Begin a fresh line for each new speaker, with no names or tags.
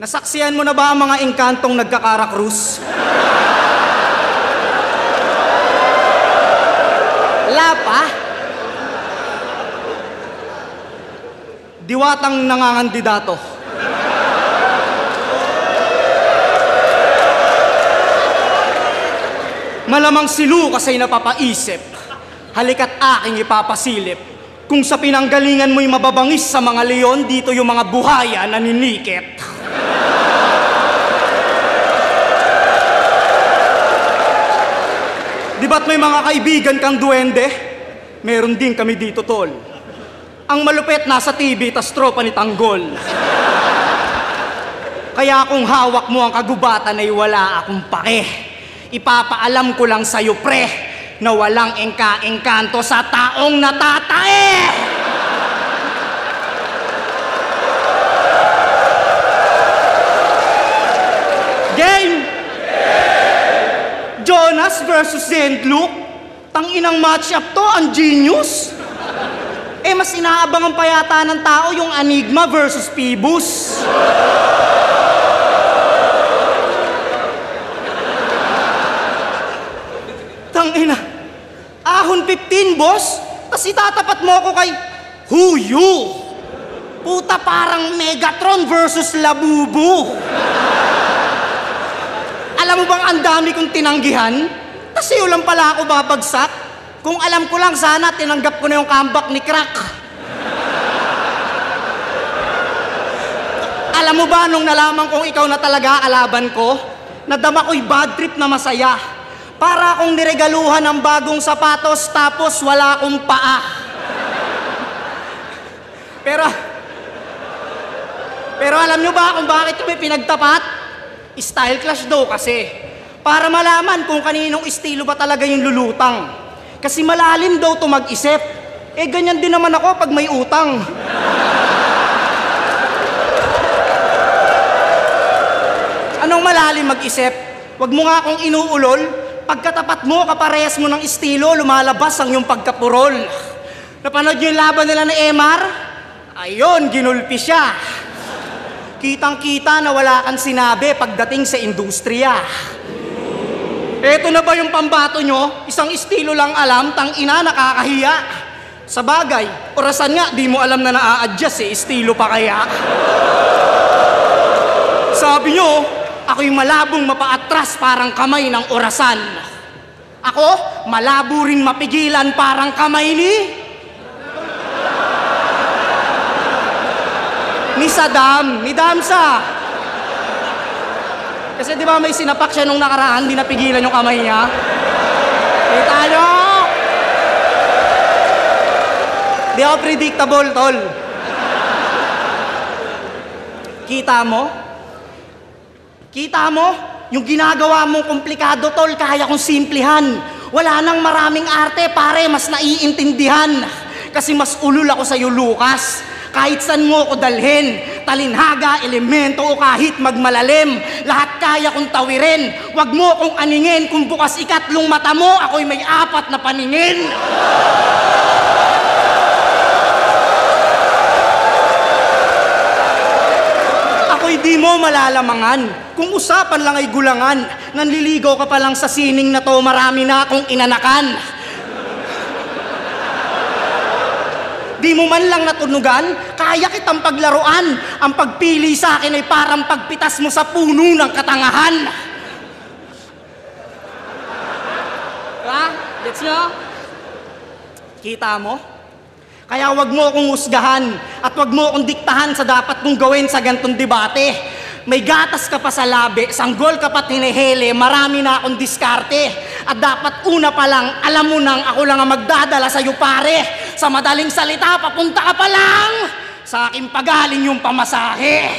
Nasaksihan mo na ba ang mga engkantong nagkakarakrus? Wala pa? Diwatang nangangandidato. Malamang si Lucas ay napapaisip. Halika't aking ipapasilip. Kung sa pinanggalingan mo'y mababangis sa mga leon, dito yung mga buhaya na ninikit. Di ba't may mga kaibigan kang duwende? Meron din kami dito, tol. Ang malupit nasa TV, tas tropa ni Tanggol. Kaya kung hawak mo ang kagubatan ay wala akong pake. Ipapaalam ko lang sa'yo, pre, na walang engka-engkanto sa taong natatae! Game! Jonas versus St. Luke? Tanginang match-up to, ang genius! Eh, mas inaabangan pa yata ng tao yung Enigma versus Phoebus. Tangina, ahon 15, boss? Tas itatapat mo ako kay Who You? Puta, parang Megatron versus Labubu. Alam mo bang ang dami kong tinanggihan? Kasi yun lang pala ako babagsak. Kung alam ko lang sana, tinanggap ko na yung comeback ni Crack. Alam mo ba, nung nalaman kong ikaw na talaga alaban ko, nadama ko'y bad trip na masaya. Para akong niregaluhan ng bagong sapatos tapos wala akong paa. Pero alam nyo ba kung bakit kami pinagtapat? Style clash daw kasi. Para malaman kung kaninong estilo ba talaga yung lulutang. Kasi malalim daw to mag-isip. Eh ganyan din naman ako pag may utang. Anong malalim mag-isip? Wag mo nga akong inuulol. Pagkatapat mo, kaparehas mo ng estilo, lumalabas ang iyong pagkapurol. Napanood niyo yung laban nila na MR? Ayun, ginulpi siya. Kitang-kita na wala kang sinabi pagdating sa industriya. Eto na ba yung pambato nyo? Isang estilo lang alam, tang-ina, nakakahiya. Sa bagay, orasan nga, di mo alam na naa-adjust eh, estilo pa kaya? Sabi nyo, ako'y malabong mapaatras parang kamay ng orasan. Ako, malabo rin mapigilan parang kamay ni Saddam, ni Damsa. Kasi di ba may sinapak siya nung nakaraan, di napigilan yung kamay niya? Kita nyo? Di ako predictable, tol. Kita mo? Kita mo? Yung ginagawa mong komplikado, tol, kaya kong simplihan. Wala nang maraming arte, pare, mas naiintindihan. Kasi mas ulul ako sa'yo, Lucas. Kahit saan mo ko dalhin, talinhaga, elemento o kahit magmalalim, lahat kaya kong tawirin. Huwag mo kong aningin, kung bukas ikatlong mata mo, ako'y may 4 na paningin. Ako'y di mo malalamangan, kung usapan lang ay gulangan, nanliligaw ka pa lang sa sining na to, marami na akong inanakan. Di mo man lang natunugan, kaya kitang paglaruan. Ang pagpili sa akin ay parang pagpitas mo sa puno ng katangahan. Ha? Gets nyo? Kita mo? Kaya wag mo akong husgahan at wag mo akong diktahan sa dapat kong gawin sa gantong debate. May gatas ka pa sa labi, sanggol ka pa tinihele, marami na akong diskarte. At dapat una pa lang, alam mo nang ako lang ang magdadala sa'yo, pare. Sa madaling salita, papunta ka pa lang sa aking pagaling yung pamasahe.